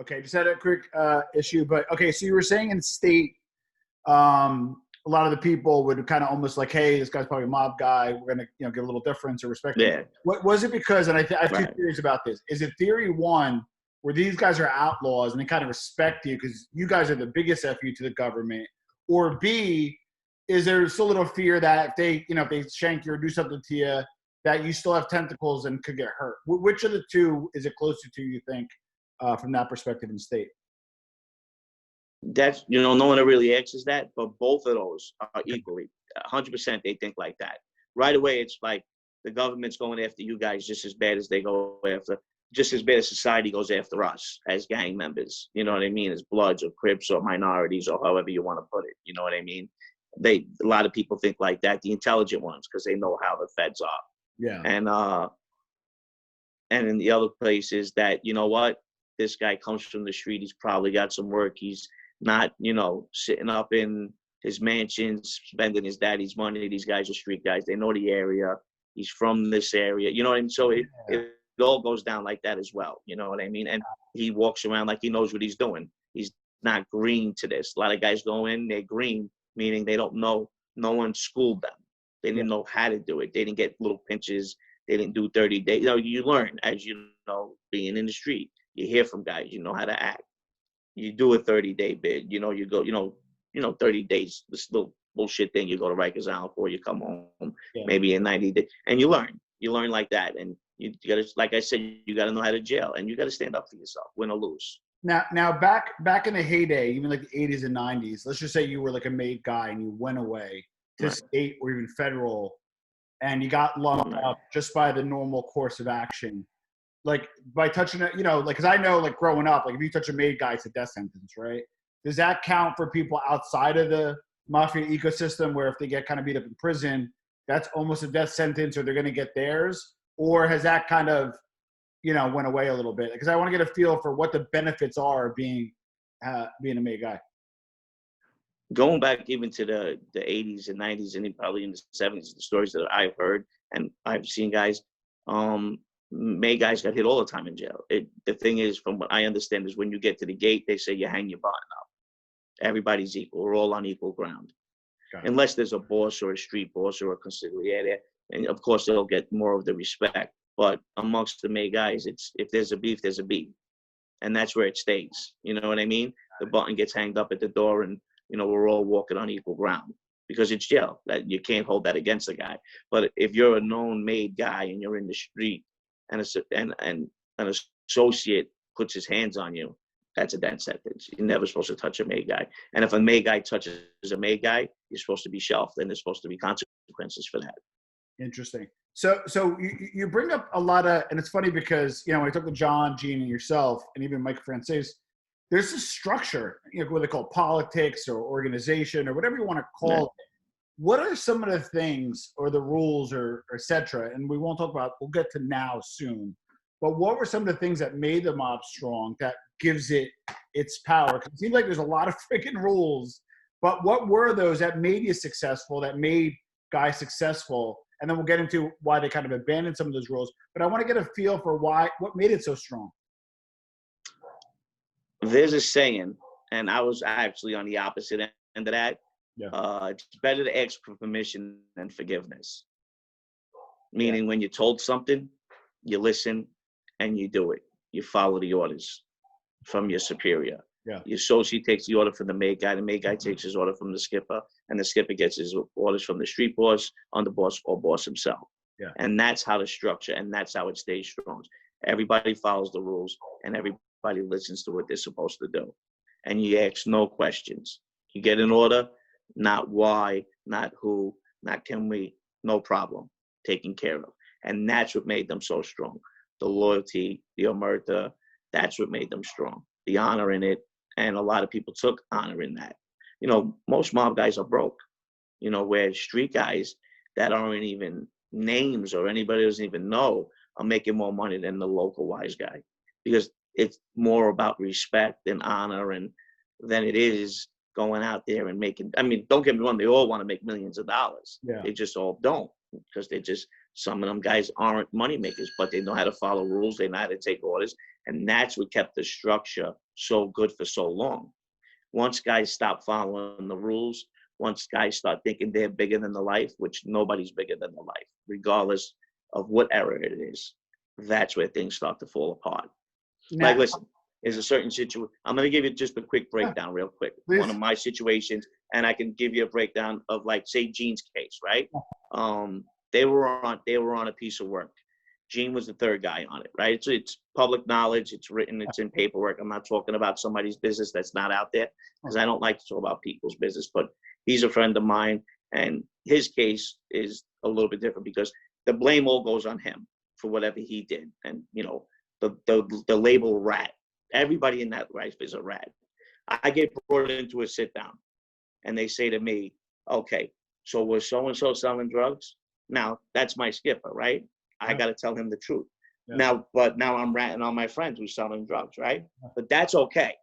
Okay, just had a quick issue, but okay, so you were saying in state, a lot of the people would kind of almost like, hey, this guy's probably a mob guy. We're gonna, get a little difference or respect him. Yeah. What was it because? And I have two Right. theories about this. Is it theory one, where these guys are outlaws and they kind of respect you because you guys are the biggest FU to the government, or B, is there still a little fear that if they, if they shank you or do something to you, that you still have tentacles and could get hurt? Which of the two is it closer to, you think, from that perspective in the state? That's, no one really answers that, but both of those are equally, 100% they think like that. Right away, it's like the government's going after you guys just as bad as they go after, just as bad as society goes after us as gang members, you know what I mean, as Bloods or Crips or minorities or however you want to put it, you know what I mean? A lot of people think like that, the intelligent ones, because they know how the feds are. Yeah. And in the other places that, you know what, this guy comes from the street, he's probably got some work, he's not, sitting up in his mansions, spending his daddy's money. These guys are street guys. They know the area. He's from this area. You know what I mean? So it all goes down like that as well. You know what I mean? And he walks around like he knows what he's doing. He's not green to this. A lot of guys go in, they're green, meaning they don't know. No one schooled them. They didn't know how to do it. They didn't get little pinches. They didn't do 30 days. You learn as being in the street. You hear from guys. You know how to act. You do a 30-day bid, you go, 30 days, this little bullshit thing, you go to Rikers Island for, you come home, maybe in 90 days, and you learn like that. And you gotta, like I said, you gotta know how to jail, and you gotta stand up for yourself, win or lose. Now back in the heyday, even like the 80s and 90s, let's just say you were like a made guy and you went away to state or even federal, and you got locked up just by the normal course of action. Like by touching it, because I know, like growing up, like if you touch a made guy, it's a death sentence, right? Does that count for people outside of the mafia ecosystem, where if they get kind of beat up in prison, that's almost a death sentence, or they're going to get theirs? Or has that kind of, went away a little bit? Because I want to get a feel for what the benefits are of being a made guy. Going back even to the 80s and 90s and probably in the 70s, the stories that I've heard and I've seen guys, made guys got hit all the time in jail. The thing is, from what I understand, is when you get to the gate, they say you hang your button up. Everybody's equal. We're all on equal ground. Unless there's a boss or a street boss or a consigliere, and of course they'll get more of the respect. But amongst the made guys, it's if there's a beef, there's a beef, and that's where it stays. You know what I mean? The button gets hanged up at the door, and we're all walking on equal ground because it's jail. That you can't hold that against a guy. But if you're a known made guy and you're in the street, and an associate puts his hands on you, that's a death sentence. You're never supposed to touch a made guy. And if a made guy touches a made guy, you're supposed to be shelved, and there's supposed to be consequences for that. Interesting. So you bring up a lot of, and it's funny because, when I talk to John, Gene, and yourself, and even Mike Francis, there's this structure, what they call politics or organization or whatever you want to call it. What are some of the things or the rules or et cetera? And we'll get to now soon. But what were some of the things that made the mob strong, that gives it its power? Because it seems like there's a lot of freaking rules. But what were those that made you successful, that made guys successful? And then we'll get into why they kind of abandoned some of those rules. But I want to get a feel for what made it so strong. There's a saying, and I was actually on the opposite end of that. It's better to ask for permission than forgiveness. Meaning when you're told something, you listen and you do it. You follow the orders from your superior. The associate takes the order from the made guy takes his order from the skipper, and the skipper gets his orders from the street boss, underboss, or boss himself. And that's how the structure, and that's how it stays strong. Everybody follows the rules, and everybody listens to what they're supposed to do. And you ask no questions. You get an order, not why, not who, not can we, no problem, taken care of. And that's what made them so strong. The loyalty, the omerta, that's what made them strong. The honor in it, and a lot of people took honor in that. Most mob guys are broke, where street guys that aren't even names or anybody doesn't even know are making more money than the local wise guy, because it's more about respect and honor than it is going out there and making, don't get me wrong, they all want to make millions of dollars. They just all don't, because they're just Some of them guys aren't money makers, but they know how to follow rules. They know how to take orders. And that's what kept the structure so good for so long. Once guys stop following the rules, once guys start thinking they're bigger than the life, which nobody's bigger than the life, regardless of what era it is, that's where things start to fall apart. Now, Like, listen, there's a certain situation. I'm going to give you just a quick breakdown real quick. Please. One of my situations, and I can give you a breakdown of, like, say, Gene's case, right? They were on a piece of work. Gene was the third guy on it, right? It's public knowledge. It's written. It's in paperwork. I'm not talking about somebody's business that's not out there, because I don't like to talk about people's business. But he's a friend of mine, and his case is a little bit different because the blame all goes on him for whatever he did. And, you know, the label rat. Everybody in that life is a rat. I get brought into a sit down, and they say to me, "Okay, so was so and so selling drugs? Now that's my skipper, right? I got to tell him the truth. Now I'm ratting on my friends who's selling drugs, right? But that's okay.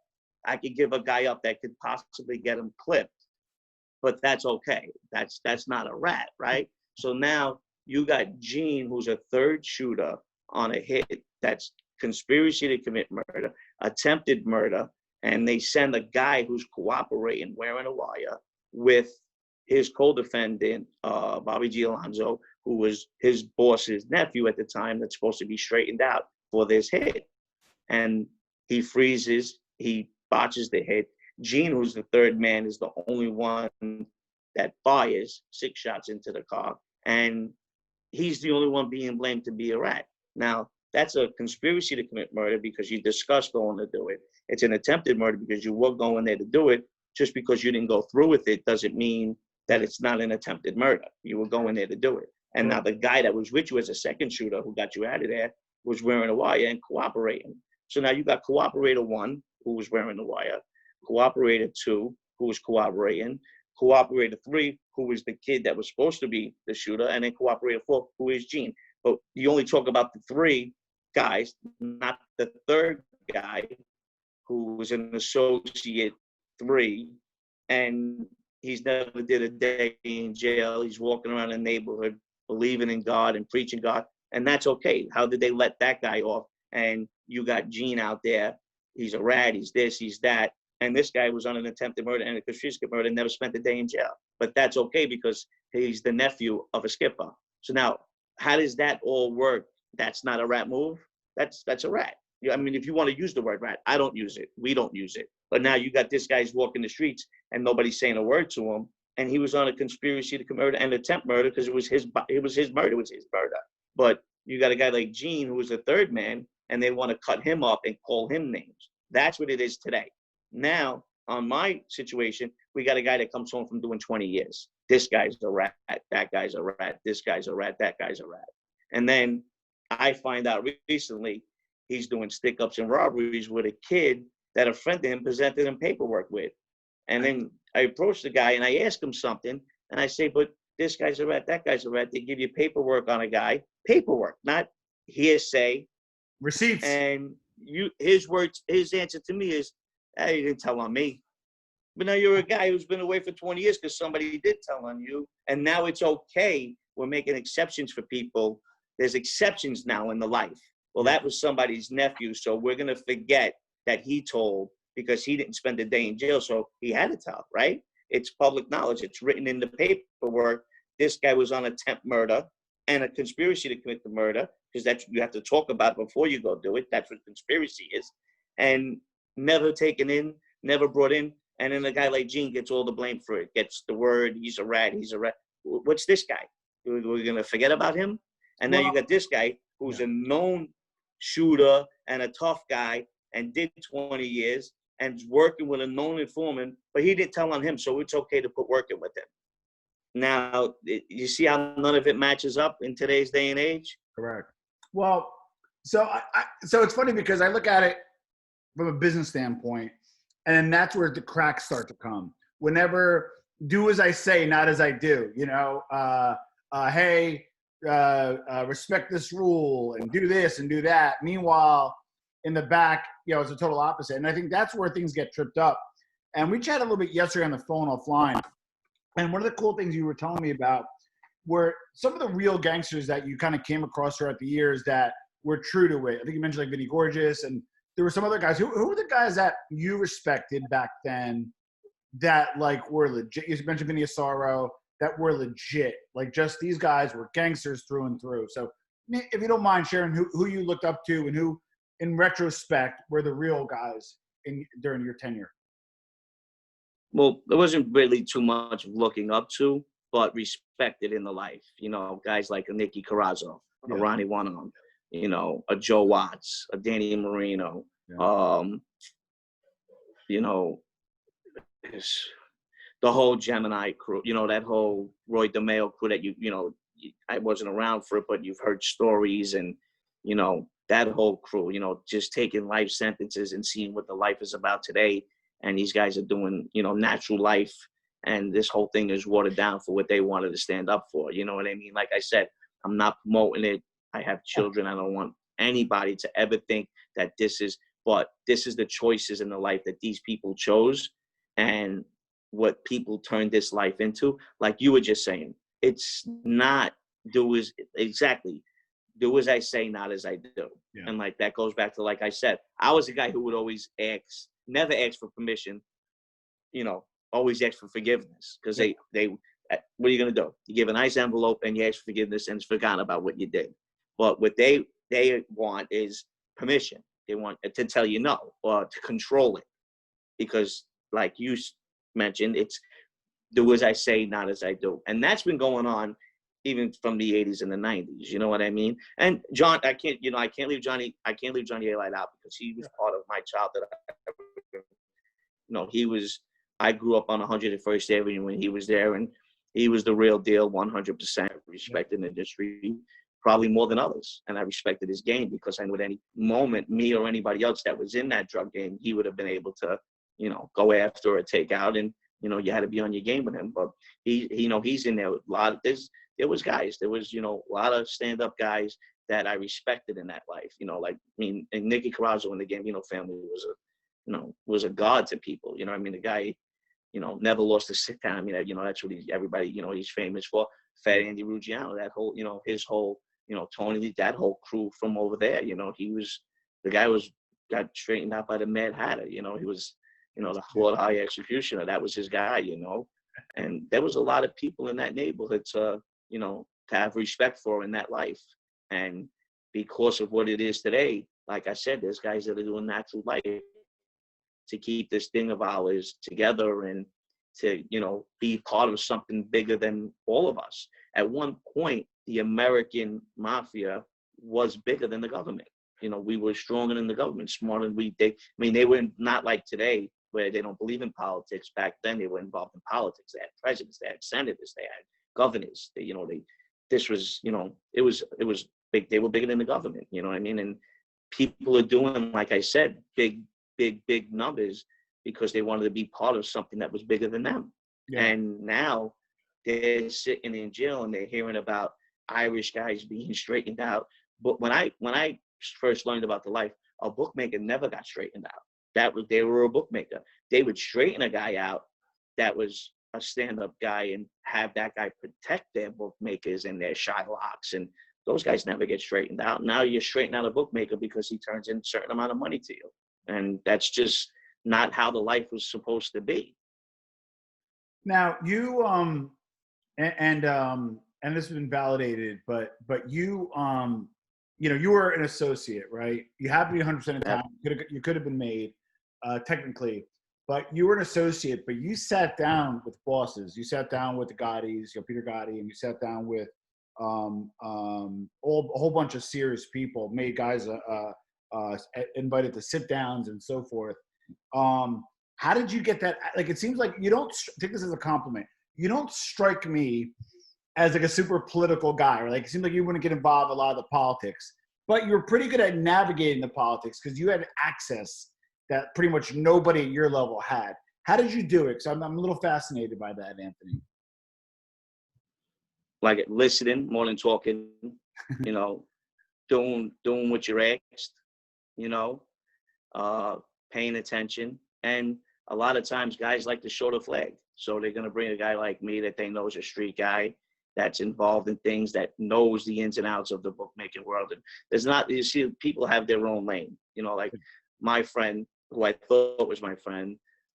I could give a guy up that could possibly get him clipped, but that's okay. That's not a rat, right? So now you got Gene, who's a third shooter on a hit that's conspiracy to commit murder, attempted murder, and they send a guy who's cooperating, wearing a wire, with his co-defendant, Bobby G. Alonzo, who was his boss's nephew at the time, that's supposed to be straightened out for this hit. And he freezes, he botches the hit. Gene, who's the third man, is the only one that fires 6 shots into the car. And he's the only one being blamed to be a rat. Now, that's a conspiracy to commit murder because you discussed going to do it. It's an attempted murder because you were going there to do it. Just because you didn't go through with it doesn't mean that it's not an attempted murder. You were going there to do it. And now the guy that was with you as a second shooter who got you out of there was wearing a wire and cooperating. So now you got cooperator 1, who was wearing the wire, cooperator 2, who was cooperating, cooperator 3, who was the kid that was supposed to be the shooter, and then cooperator 4, who is Gene. But you only talk about the 3 guys, not the third guy, who was an associate 3, and he's never did a day in jail. He's walking around the neighborhood believing in God and preaching God, and that's okay. How did they let that guy off? And you got Gene out there. He's a rat. He's this, he's that. And this guy was on an attempted murder and a conspiracy murder and never spent a day in jail. But that's okay because he's the nephew of a skipper. So now, how does that all work? That's not a rat move. That's a rat. I mean, if you want to use the word rat, I don't use it. We don't use it. But now you got this guy's walking the streets and nobody's saying a word to him. And he was on a conspiracy to commit murder and attempt murder because it was his murder. It was his murder. But you got a guy like Gene, who was the third man, and they want to cut him up and call him names. That's what it is today. Now, on my situation, we got a guy that comes home from doing 20 years. This guy's a rat. That guy's a rat. This guy's a rat. That guy's a rat. And then I find out recently he's doing stick-ups and robberies with a kid that a friend of him presented him paperwork with. And then I approached the guy and I asked him something. And I say, but this guy's a rat, that guy's a rat. They give you paperwork on a guy. Paperwork, not hearsay. Receipts. And his answer to me is, hey, you didn't tell on me. But now you're a guy who's been away for 20 years because somebody did tell on you. And now it's okay. We're making exceptions for people. There's exceptions now in the life. Well, that was somebody's nephew. So we're going to forget that he told because he didn't spend a day in jail. So he had to tell, right? It's public knowledge. It's written in the paperwork. This guy was on attempt murder and a conspiracy to commit the murder, because that's what you have to talk about before you go do it. That's what conspiracy is. And never taken in, never brought in. And then a guy like Gene gets all the blame for it, gets the word, he's a rat, he's a rat. What's this guy? We're going to forget about him? And now you got this guy who's a known shooter and a tough guy and did 20 years and working with a known informant, but he didn't tell on him, so it's okay to put working with him. Now, you see how none of it matches up in today's day and age? Correct. Well, so so it's funny because I look at it from a business standpoint, and that's where the cracks start to come. Whenever do as I say, not as I do, you know, hey, respect this rule and do this and do that. Meanwhile, in the back, you know, it's a total opposite. And I think that's where things get tripped up. And we chatted a little bit yesterday on the phone offline. And one of the cool things you were telling me about were some of the real gangsters that you kind of came across throughout the years that were true to it? I think you mentioned like Vinny Gorgeous, and there were some other guys. Who were the guys that you respected back then that like were legit? You mentioned Vinny Asaro, that were legit. Like just these guys were gangsters through and through. So if you don't mind sharing who you looked up to and who, in retrospect, were the real guys during your tenure. Well, there wasn't really too much looking up to, but respected in the life. You know, guys like a Nicky Carrazzo, a Ronnie One-Arm, you know, a Joe Watts, a Danny Marino, you know, the whole Gemini crew, you know, that whole Roy DeMeo crew that you know, I wasn't around for it, but you've heard stories, and, you know, that whole crew, you know, just taking life sentences and seeing what the life is about today. And these guys are doing, you know, natural life. And this whole thing is watered down for what they wanted to stand up for. You know what I mean? Like I said, I'm not promoting it. I have children. I don't want anybody to ever think that this is the choices in the life that these people chose, and what people turned this life into. Like you were just saying, it's not do as I say, not as I do. Yeah. And like that goes back to, like I said, I was a guy who would always never ask for permission, you know, always ask for forgiveness, because they what are you going to do? You give a nice envelope and you ask for forgiveness, and it's forgotten about what you did. But what they want is permission. They want to tell you no, or to control it, because like you mentioned, it's do as I say, not as I do. And that's been going on even from the 80s and the 90s, you know what I mean? And John, I can't leave Johnny A. Light out, because he was part of my childhood. You know, I grew up on 101st Avenue when he was there, and he was the real deal, 100% respected in the industry, probably more than others. And I respected his game, because I knew at any moment, me or anybody else that was in that drug game, he would have been able to, you know, go after or take out. And, you know, you had to be on your game with him. But he's in there with a lot of there was, you know, a lot of stand-up guys that I respected in that life. You know, like, I mean, and Nicky Carrazzo in the Gambino family was a god to people. You know, I mean, the guy, you know, never lost a sit down. I mean, you know, that's what everybody, you know, he's famous for. Fat Andy Ruggiano, that whole, you know, his whole, you know, Tony, that whole crew from over there. You know, the guy got straightened out by the Mad Hatter. You know, he was, you know, the Lord High Executioner. That was his guy, you know. And there was a lot of people in that neighborhood to, you know, to have respect for in that life. And because of what it is today, like I said, there's guys that are doing natural life to keep this thing of ours together, and to, you know, be part of something bigger than all of us. At one point, the American mafia was bigger than the government. You know, we were stronger than the government, smarter than they were not like today, where they don't believe in politics. Back then, they were involved in politics. They had presidents, they had senators, they had governors. This was, you know, it was big. They were bigger than the government. You know what I mean? And people are doing, like I said, big numbers, because they wanted to be part of something that was bigger than them. Yeah. And now they're sitting in jail and they're hearing about Irish guys being straightened out. But when I first learned about the life, a bookmaker never got straightened out. They were a bookmaker. They would straighten a guy out that was a stand-up guy, and have that guy protect their bookmakers and their Shylocks. And those guys never get straightened out. Now you're straightening out a bookmaker because he turns in a certain amount of money to you. And that's just not how the life was supposed to be. Now you and this has been validated, but you you know, you were an associate, right? You have to be 100% of the time. You could have been made technically, but you were an associate. But you sat down with bosses. You sat down with the Gottis, you know, Peter Gotti, and you sat down with a whole bunch of serious people, made guys invited to sit downs and so forth. How did you get that? Like, it seems like you don't take this as a compliment. You don't strike me as like a super political guy, or like it seems like you wouldn't get involved in a lot of the politics, but you're pretty good at navigating the politics because you had access that pretty much nobody at your level had. How did you do it? Because I'm a little fascinated by that, Anthony. Like listening more than talking, you know, doing what you're asked, you know, paying attention. And a lot of times guys like to show the flag. So they're going to bring a guy like me that they know is a street guy. that's involved in things, that knows the ins and outs of the bookmaking world. And there's not, you see, people have their own lane. You know, like my friend, who I thought was my friend,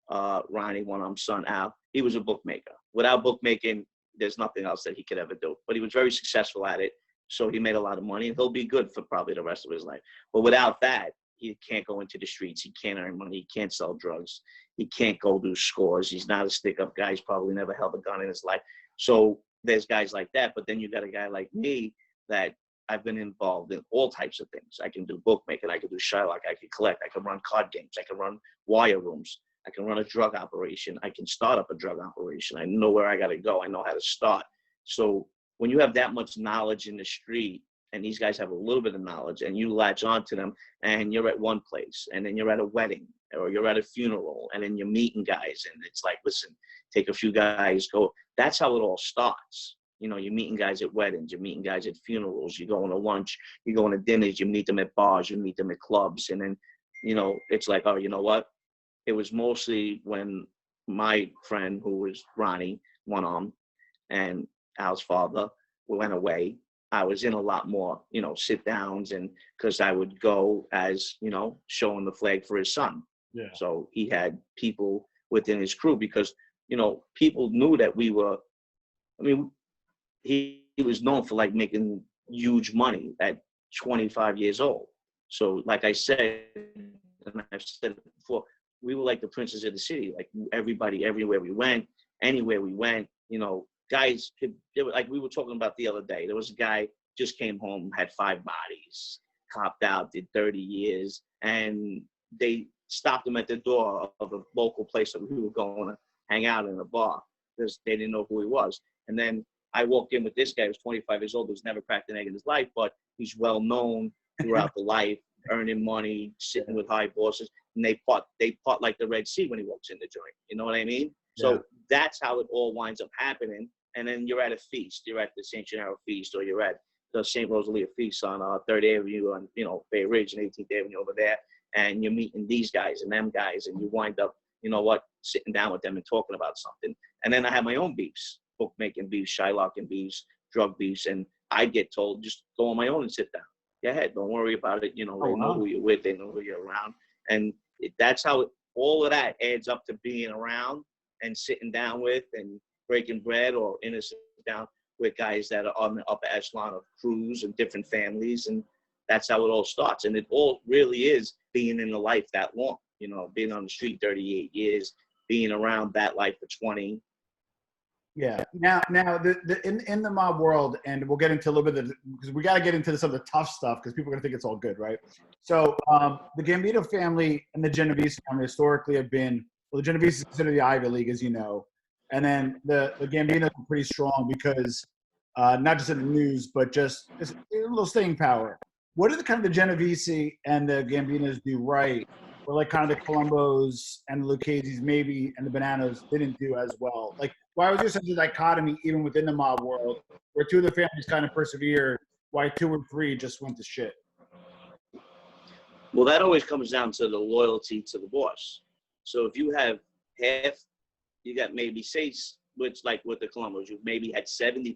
Ronnie, one of them's son, Al, he was a bookmaker. Without bookmaking, there's nothing else that he could ever do. But he was very successful at it. So he made a lot of money, and he'll be good for probably the rest of his life. But without that, he can't go into the streets. He can't earn money. He can't sell drugs. He can't go do scores. He's not a stick-up guy. He's probably never held a gun in his life. So there's guys like that. But then you got a guy like me that I've been involved in all types of things. I can do bookmaking. I can do Shylock. I can collect. I can run card games. I can run wire rooms. I can run a drug operation. I can start up a drug operation. I know where I got to go. I know how to start. So when you have that much knowledge in the street, and these guys have a little bit of knowledge, and you latch onto them, and you're at one place, and then you're at a wedding, or you're at a funeral, and then you're meeting guys, and it's like, listen, take a few guys, go. That's how it all starts. You know, you're meeting guys at weddings, you're meeting guys at funerals, you're going to lunch, you're going to dinners, you meet them at bars, you meet them at clubs, and then, you know, it's like, oh, you know what? It was mostly when my friend, who was Ronnie, one arm, and Al's father, went away. I was in a lot more, you know, sit downs, and because I would go as, you know, showing the flag for his son. Yeah. So he had people within his crew, because, you know, people knew that we were, I mean, he was known for like making huge money at 25 years old. So like I said, and I've said it before, we were like the princes of the city. Like everybody, everywhere we went, anywhere we went, you know, guys could, like we were talking about the other day, there was a guy just came home, had 5 bodies, copped out, did 30 years, and they stopped him at the door of a local place that we were going to hang out in a bar, because they didn't know who he was. And then I walked in with this guy who was 25 years old, who's never cracked an egg in his life, but he's well known throughout the life, earning money, sitting with high bosses, and they part like the Red Sea when he walks in the joint. You know what I mean? Yeah. So that's how it all winds up happening. And then you're at a feast. You're at the St. Gennaro feast, or you're at the St. Rosalia feast on 3rd Avenue, on, you know, Bay Ridge and 18th Avenue over there. And you're meeting these guys and them guys, and you wind up, you know what, sitting down with them and talking about something. And then I have my own beefs, bookmaking beefs, Shylocking beefs, drug beefs, and I get told, just go on my own and sit down. Go ahead, don't worry about it. You know, they know who you're with, they know who you're around. And that's how all of that adds up to being around and sitting down with and breaking bread, or in a sit down with guys that are on the upper echelon of crews and different families. And that's how it all starts. And it all really is being in the life that long, you know, being on the street 38 years, being around that life for 20. Yeah. Now, in the mob world, and we'll get into a little bit of, because we got to get into some of the tough stuff, because people are going to think it's all good, right? So the Gambino family and the Genovese family historically have been, well, the Genovese is considered the Ivy League, as you know. And then the Gambinos are pretty strong because not just in the news, but just a little staying power. What do the kind of the Genovese and the Gambinos do right, or like kind of the Colombos and the Lucchese's maybe, and the Bananas didn't do as well? Like, why was there such a dichotomy even within the mob world, where 2 of the families kind of persevered, why 2 or 3 just went to shit? Well, that always comes down to the loyalty to the boss. So if you have half, you got maybe, say, which like with the Colombos, you maybe had 70%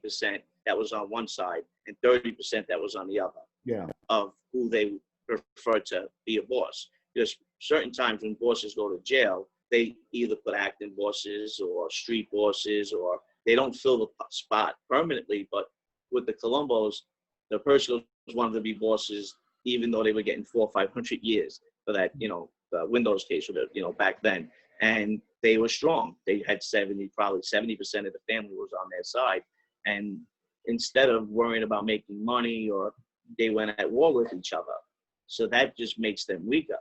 that was on one side and 30% that was on the other. Yeah. Of who they prefer to be a boss. Because certain times when bosses go to jail, they either put acting bosses or street bosses, or they don't fill the spot permanently. But with the Colombos, the Persigos wanted to be bosses, even though they were getting 400 or 500 years for that, you know, the Windows case, or the, you know, back then. And they were strong. They had probably 70% of the family was on their side. And instead of worrying about making money, or they went at war with each other. So that just makes them weaker,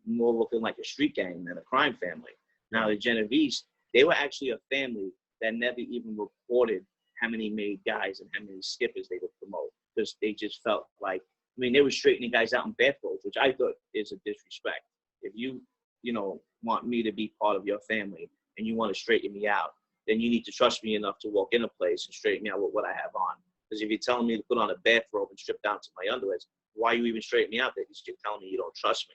more looking like a street gang than a crime family. Now the Genovese, they were actually a family that never even reported how many made guys and how many skippers they would promote, because they just felt like, I mean, they were straightening guys out in bathrobes, which I thought is a disrespect. If you know, want me to be part of your family and you want to straighten me out, then you need to trust me enough to walk in a place and straighten me out with what I have on. Because if you're telling me to put on a bathrobe and strip down to my underwear, why are you even straightening me out there? Because you're telling me you don't trust me.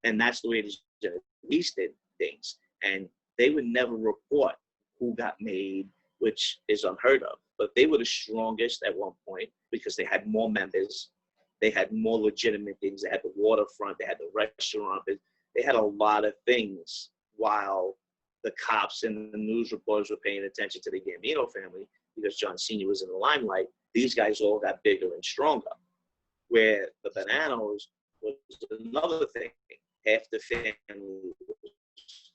And that's the way the Genovese did things. And they would never report who got made, which is unheard of. but they were the strongest at one point because they had more members. They had more legitimate things. They had the waterfront. They had the restaurant. They had a lot of things while the cops and the news reporters were paying attention to the Gambino family because John Sr. was in the limelight. These guys all got bigger and stronger. Where the Bananos was another thing. Half the family was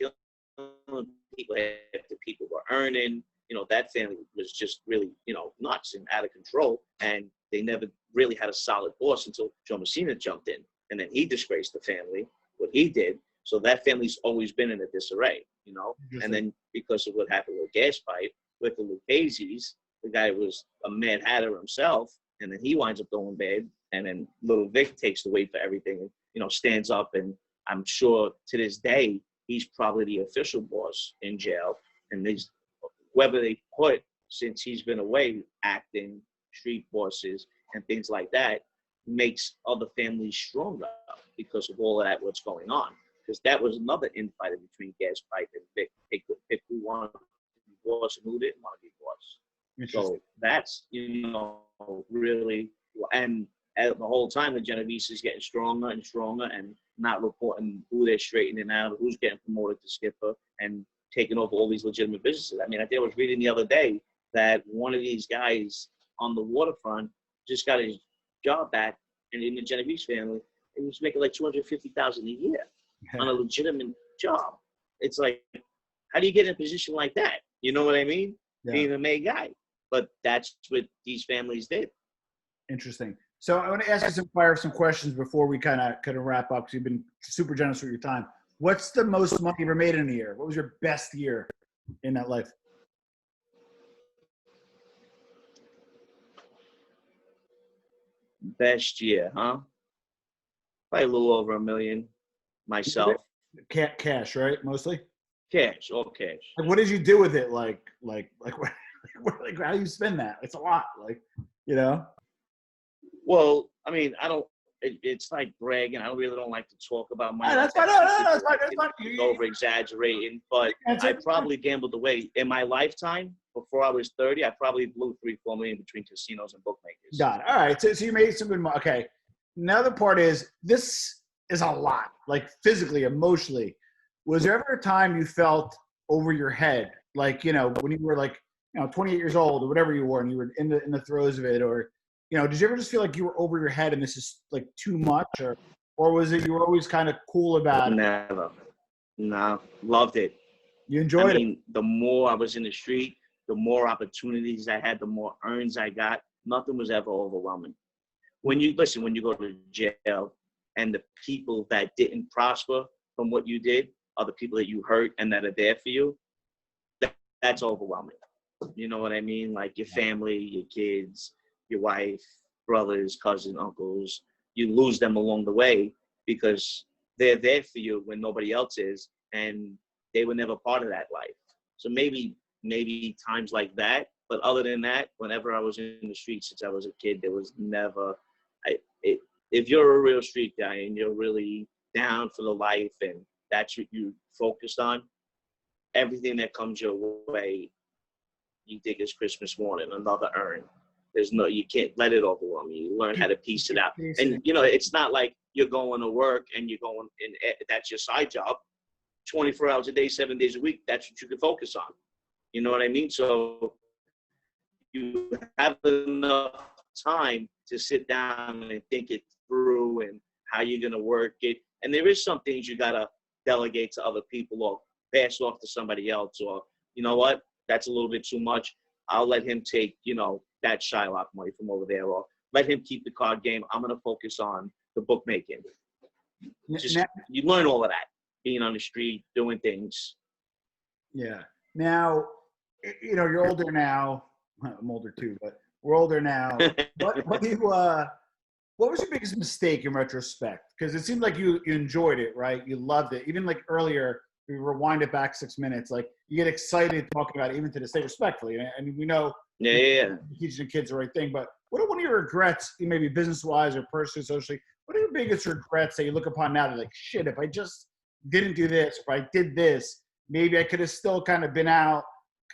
killing people, half the people were earning. That family was just really, nuts and out of control. And they never really had a solid boss until Joe Messina jumped in. And then he disgraced the family, what he did. So that family's always been in a disarray, And then because of what happened with Gas Pipe, with the Lucchese's, the guy was a Mad Hatter himself. And then he winds up going bad. And then little Vic takes the weight for everything, stands up. And I'm sure to this day, he's probably the official boss in jail. And whoever they put since he's been away, acting, street bosses, and things like that, makes other families stronger because of all of that, what's going on. Because that was another infighting between Gas Pipe and Vic. They could pick who wanted to be boss and who didn't want to be boss. So that's, really, and the whole time the Genovese is getting stronger and stronger and not reporting who they're straightening out, who's getting promoted to skipper, and taking over all these legitimate businesses. I mean, I think I was reading the other day that one of these guys on the waterfront just got his job back, and in the Genovese family, he was making like $250,000 a year on a legitimate job. It's like, how do you get in a position like that? You know what I mean? Yeah. Being a made guy. But that's what these families did. Interesting. So I want to ask you some questions before we kind of wrap up, because you've been super generous with your time. What's the most money you ever made in a year? What was your best year in that life? Best year, huh? Probably a little over $1 million myself. Cash, right? Mostly? Cash, all cash. Like, what did you do with it? Like, how do you spend that? It's a lot, Well, I mean, it's like bragging. I really don't like to talk about money. That's fine. No, that's fine. Over exaggerating, but I probably gambled away in my lifetime. Before I was 30, I probably blew $3-4 million between casinos and bookmakers. Got it. All right. So you made some good money. Okay. Another part is, this is a lot, like physically, emotionally. Was there ever a time you felt over your head, like, when you were like, 28 years old or whatever you were, and you were in the throes of it, or, did you ever just feel like you were over your head and this is like too much, or was it you were always kind of cool about it? Never. No, loved it. You enjoyed it. The more I was in the street, the more opportunities I had, the more earns I got. Nothing was ever overwhelming. When you go to jail and the people that didn't prosper from what you did are the people that you hurt and that are there for you, that's overwhelming. You know what I mean? Like your family, your kids, your wife, brothers, cousins, uncles, you lose them along the way because they're there for you when nobody else is, and they were never part of that life. So maybe times like that, but other than that, whenever I was in the streets since I was a kid, there was never, if you're a real street guy and you're really down for the life and that's what you focused on, everything that comes your way, you think it's Christmas morning, another earn. You can't let it overwhelm you. You learn how to piece it out. And, it's not like you're going to work and you're going, and that's your side job. 24 hours a day, 7 days a week, that's what you can focus on. You know what I mean? So you have enough time to sit down and think it through and how you're going to work it. And there is some things you got to delegate to other people or pass off to somebody else, or, you know what, that's a little bit too much. I'll let him take, that Shylock money from over there, or let him keep the card game. I'm going to focus on the bookmaking. You learn all of that, being on the street, doing things. Yeah. Now, you're older now. I'm older too, but we're older now. What was your biggest mistake in retrospect? Because it seemed like you enjoyed it, right? You loved it. Even like earlier, we rewind it back 6 minutes. Like, you get excited talking about it, even to this day, respectfully. And we know, teaching the kids the right thing. But what are one of your regrets, maybe business-wise or personally, socially? What are your biggest regrets that you look upon now? That like, shit, if I just didn't do this, if I did this, maybe I could have still kind of been out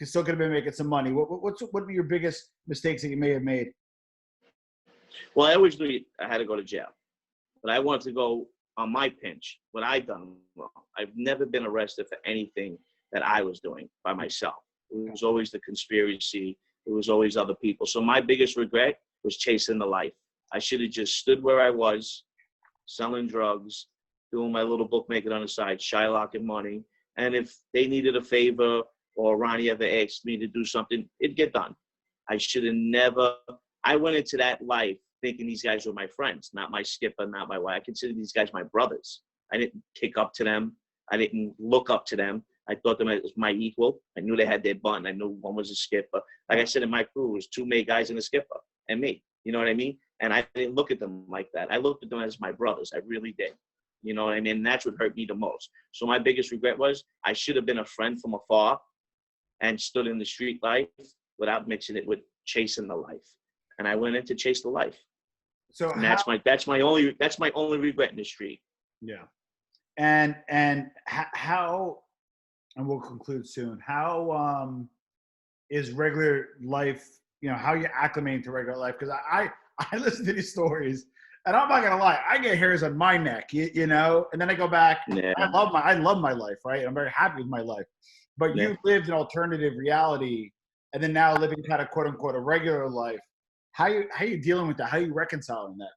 still could have been making some money. What would be your biggest mistakes that you may have made? Well, I always knew I had to go to jail, but I wanted to go on my pinch, what I done wrong. I've never been arrested for anything that I was doing by myself. It was always the conspiracy. It was always other people. So my biggest regret was chasing the life. I should have just stood where I was, selling drugs, doing my little bookmaking on the side, Shylocking money. And if they needed a favor or Ronnie ever asked me to do something, it'd get done. I should have never, I went into that life thinking these guys were my friends, not my skipper, not my wife. I consider these guys my brothers. I didn't kick up to them. I didn't look up to them. I thought them as my equal. I knew they had their button. I knew one was a skipper. Like I said, in my crew, it was 2 main guys and a skipper and me. You know what I mean? And I didn't look at them like that. I looked at them as my brothers. I really did. You know what I mean? And that's what hurt me the most. So my biggest regret was I should have been a friend from afar and stood in the street life without mixing it with chasing the life. And I went in to chase the life. So and that's my only regret in the street. Yeah. And how, and we'll conclude soon, how is regular life, you know, how you acclimate to regular life? Because I listen to these stories, and I'm not gonna lie, I get hairs on my neck, you know, and then I go back. Yeah. I love my life, right? I'm very happy with my life. But you lived an alternative reality, and then now living kind of quote unquote a regular life. How you dealing with that? How you reconciling that?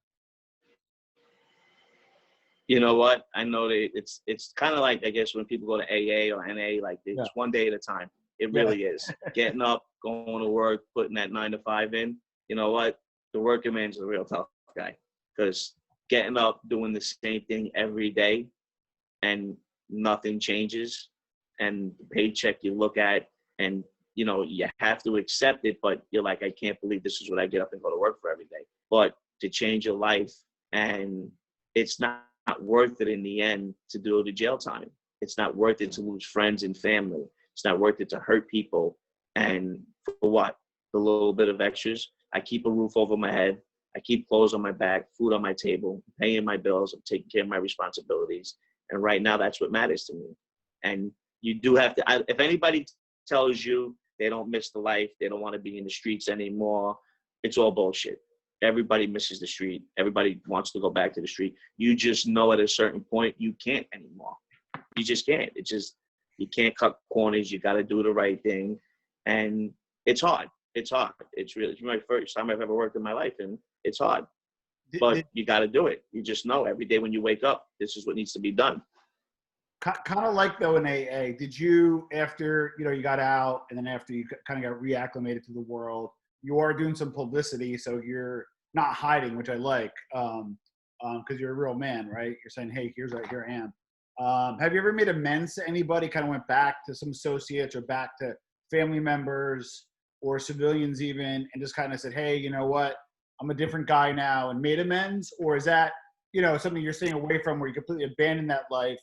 You know what? I know that it's kind of like, I guess, when people go to AA or NA, like it's one day at a time. It really is. Getting up, going to work, putting that 9 to 5 in. You know what? The working man's the real tough guy, because getting up, doing the same thing every day, and nothing changes, and the paycheck you look at, and you know you have to accept it, but you're like, I can't believe this is what I get up and go to work for every day. But to change your life, and it's not worth it in the end to do the jail time. It's not worth it to lose friends and family. It's not worth it to hurt people. And for what? The little bit of extras. I keep a roof over my head. I keep clothes on my back, food on my table, paying my bills. I'm taking care of my responsibilities. And right now, that's what matters to me. And you do have to, if anybody tells you they don't miss the life, they don't want to be in the streets anymore, it's all bullshit. Everybody misses the street. Everybody wants to go back to the street. You just know at a certain point, you can't anymore. You just can't. It's just, you can't cut corners. You got to do the right thing. And it's hard. It's hard. It's my first time I've ever worked in my life, and it's hard. But you got to do it. You just know every day when you wake up, this is what needs to be done. Kind of like though in AA, did you, after you got out, and then after you kind of got reacclimated to the world, you are doing some publicity, so you're not hiding, which I like, because you're a real man, right? You're saying, hey, here I am. Have you ever made amends to anybody? Kind of went back to some associates or back to family members or civilians even, and just kind of said, hey, you know what? I'm a different guy now, and made amends? Or is that, something you're staying away from, where you completely abandon that life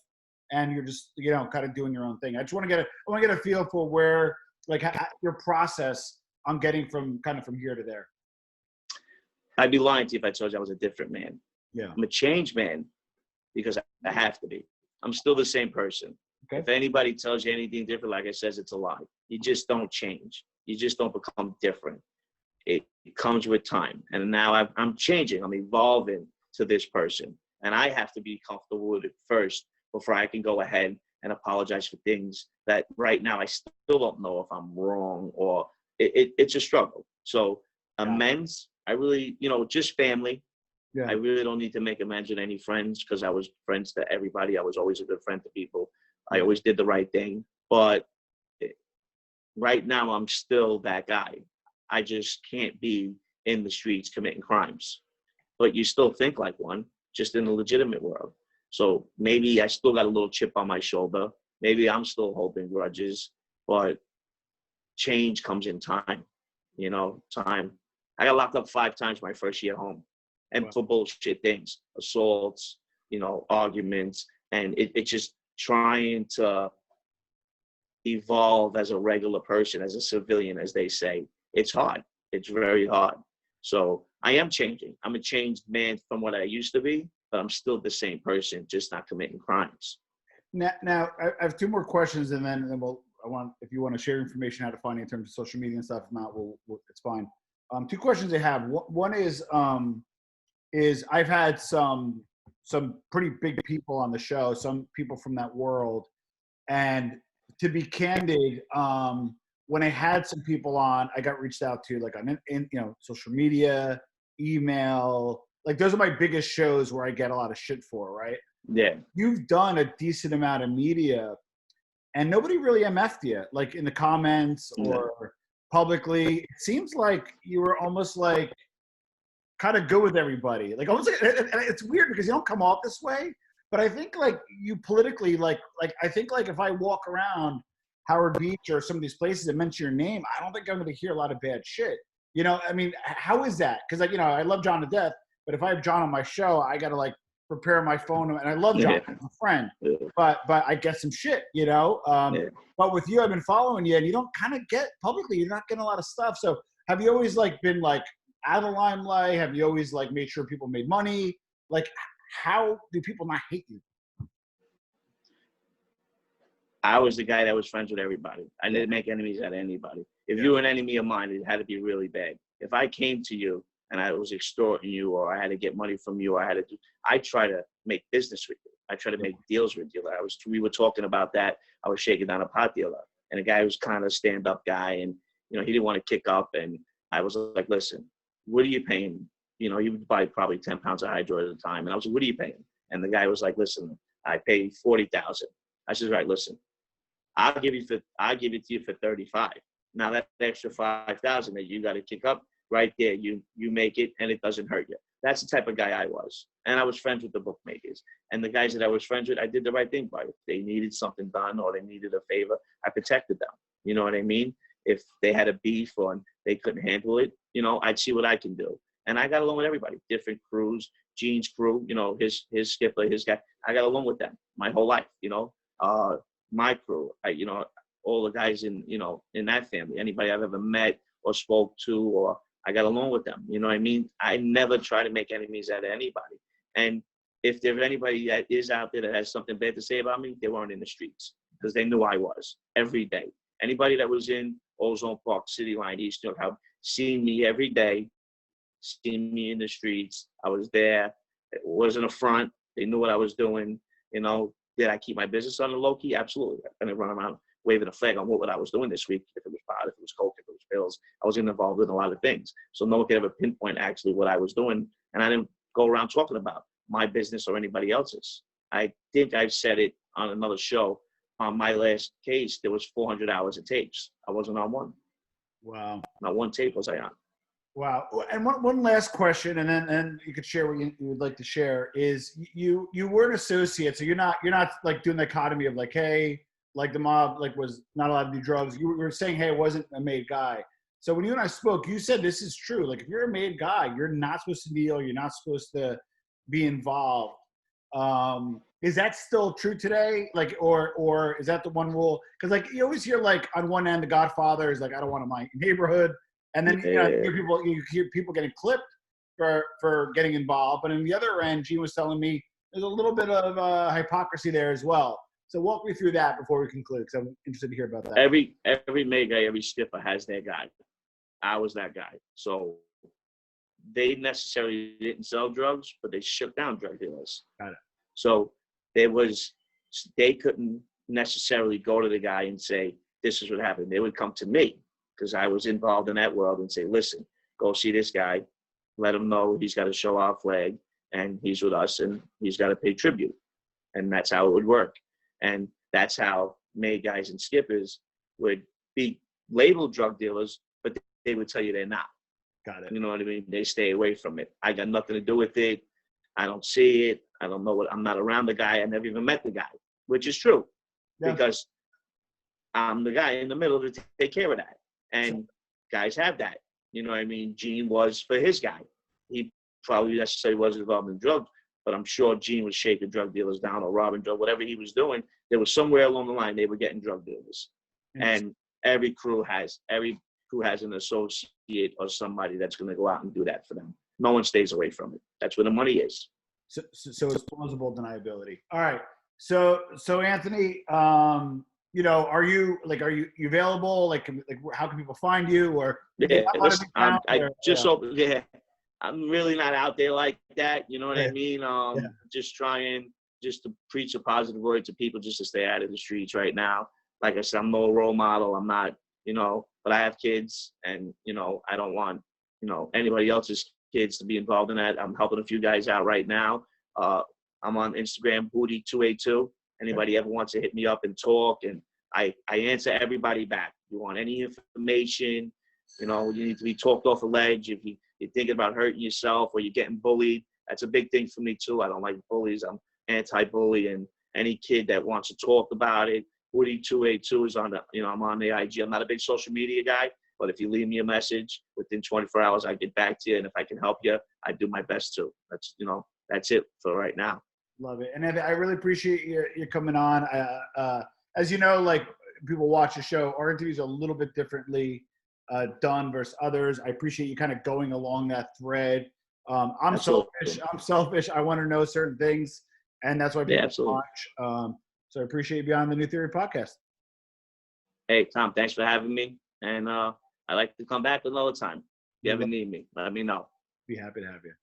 and you're just, kind of doing your own thing? I want to get a feel for where, like, your process on getting from here to there. I'd be lying to you if I told you I was a different man. Yeah. I'm a changed man because I have to be. I'm still the same person. Okay. If anybody tells you anything different, like I said, it's a lie. You just don't change. You just don't become different. It comes with time. And now I'm changing. I'm evolving to this person. And I have to be comfortable with it first before I can go ahead and apologize for things that right now I still don't know if I'm wrong, or it's a struggle. So amends, I really, just family. Yeah. I really don't need to make amends with any friends, because I was friends to everybody. I was always a good friend to people. I always did the right thing. But right now, I'm still that guy. I just can't be in the streets committing crimes. But you still think like one, just in the legitimate world. So maybe I still got a little chip on my shoulder. Maybe I'm still holding grudges. But change comes in time. Time. I got locked up 5 times my first year home. And for bullshit things, assaults, arguments. And it's just trying to evolve as a regular person, as a civilian, as they say. It's hard. It's very hard. So I am changing. I'm a changed man from what I used to be, but I'm still the same person, just not committing crimes. Now I have 2 more questions, and then if you want to share information how to find it in terms of social media and stuff. If not, it's fine. Two questions I have. One is I've had some pretty big people on the show, some people from that world, and to be candid, when I had some people on, I got reached out to like on social media, email. Like those are my biggest shows where I get a lot of shit for, right? Yeah. You've done a decent amount of media, and nobody really MF'd you, like in the comments or publicly. It seems like you were almost like kind of good with everybody. Like almost like, and it's weird because you don't come off this way, but I think like you politically, like I think like if I walk around Howard Beach or some of these places that mention your name, I don't think I'm going to hear a lot of bad shit. You know, I mean, how is that? Because like, I love John to death, but if I have John on my show, I got to like prepare my phone, and I love John as a friend, but I get some shit, But with you, I've been following you, and you don't kind of get publicly, you're not getting a lot of stuff. So have you always like been like out of the limelight? Have you always like made sure people made money? Like, how do people not hate you? I was the guy that was friends with everybody. I didn't make enemies out of anybody. If you were an enemy of mine, it had to be really bad. If I came to you and I was extorting you, or I had to get money from you, or I try to make business with you. I try to make deals with you. We were talking about that. I was shaking down a pot dealer, and a guy who's kind of stand-up guy, and he didn't want to kick up, and I was like, listen, what are you paying? He would buy probably 10 pounds of hydro at a time, and I was like, what are you paying? And the guy was like, listen, I pay 40,000. I said, right, listen, I'll give it to you for 35. Now that extra 5,000 that you got to kick up, right there, you make it, and it doesn't hurt you. That's the type of guy I was. And I was friends with the bookmakers. And the guys that I was friends with, I did the right thing by it. They needed something done or they needed a favor, I protected them. You know what I mean? If they had a beef or they couldn't handle it, I'd see what I can do. And I got along with everybody, different crews, Gene's crew, his skipper, his guy. I got along with them my whole life, my crew, all the guys in that family, anybody I've ever met or spoke to, or I got along with them. You know what I mean? I never try to make enemies out of anybody. And if there's anybody that is out there that has something bad to say about me, they weren't in the streets, because they knew I was every day. Anybody that was in Ozone Park, City Line, East York, have seen me every day, seen me in the streets. I was there. It wasn't a front. They knew what I was doing. Did I keep my business on the low key? Absolutely. I didn't run around waving a flag on what I was doing this week. If it was pot, if it was coke, if it was pills, I was involved in a lot of things. So no one could ever pinpoint actually what I was doing. And I didn't go around talking about my business or anybody else's. I think I've said it on another show. On my last case, there was 400 hours of tapes. I wasn't on one. Wow. Not one tape was I on. Wow. And one last question, and then you could share what you would like to share, is you were an associate, so you're not like doing the dichotomy of like, hey, like the mob like was not allowed to do drugs. You were saying, hey, I wasn't a made guy. So when you and I spoke, you said this is true. Like if you're a made guy, you're not supposed to deal, you're not supposed to be involved. Is that still true today? Like, or is that the one rule? Because like you always hear like on one end, the Godfather is like, I don't want my neighborhood. And then you hear people getting clipped for getting involved. But on the other end, Gene was telling me there's a little bit of hypocrisy there as well. So walk me through that before we conclude, because I'm interested to hear about that. Every made guy, every skipper has their guy. I was that guy. So they necessarily didn't sell drugs, but they shook down drug dealers. Got it. So they couldn't necessarily go to the guy and say, this is what happened. They would come to me, because I was involved in that world, and say, listen, go see this guy, let him know he's got to show our flag, and he's with us, and he's got to pay tribute. And that's how it would work. And that's how made guys and skippers would be labeled drug dealers, but they would tell you they're not. Got it. You know what I mean? They stay away from it. I got nothing to do with it. I don't see it. I don't know I'm not around the guy. I never even met the guy, which is true, because I'm the guy in the middle to take care of that. And guys have that. You know what I mean? Gene was for his guy. He probably necessarily wasn't involved in drugs, but I'm sure Gene was shaking drug dealers down or robbing drug, whatever he was doing. There was somewhere along the line they were getting drug dealers. And every crew has an associate or somebody that's going to go out and do that for them. No one stays away from it. That's where the money is. So it's plausible deniability. All right. So Anthony, are you available? Like how can people find you? Or Yeah, listen, I just yeah. hope, yeah, I'm really not out there like that. You know what I mean? Yeah. Just trying just to preach a positive word to people just to stay out of the streets right now. Like I said, I'm no role model. I'm not, but I have kids and, I don't want, anybody else's kids to be involved in that. I'm helping a few guys out right now. I'm on Instagram, Hootie282. Anybody ever wants to hit me up and talk, and I answer everybody back. You want any information, you need to be talked off a ledge. If you're thinking about hurting yourself or you're getting bullied, that's a big thing for me too. I don't like bullies. I'm anti-bully, and any kid that wants to talk about it, Hootie282 is on I'm on the IG. I'm not a big social media guy, but if you leave me a message within 24 hours, I get back to you. And if I can help you, I do my best to. That's it for right now. Love it. And I really appreciate you coming on. As you know, like people watch the show, our interviews are a little bit differently done versus others. I appreciate you kind of going along that thread. I'm selfish. I want to know certain things, and that's why people watch. So I appreciate you being on the New Theory podcast. Hey, Tom, thanks for having me. And I like to come back another time. If you ever need me, let me know. Be happy to have you.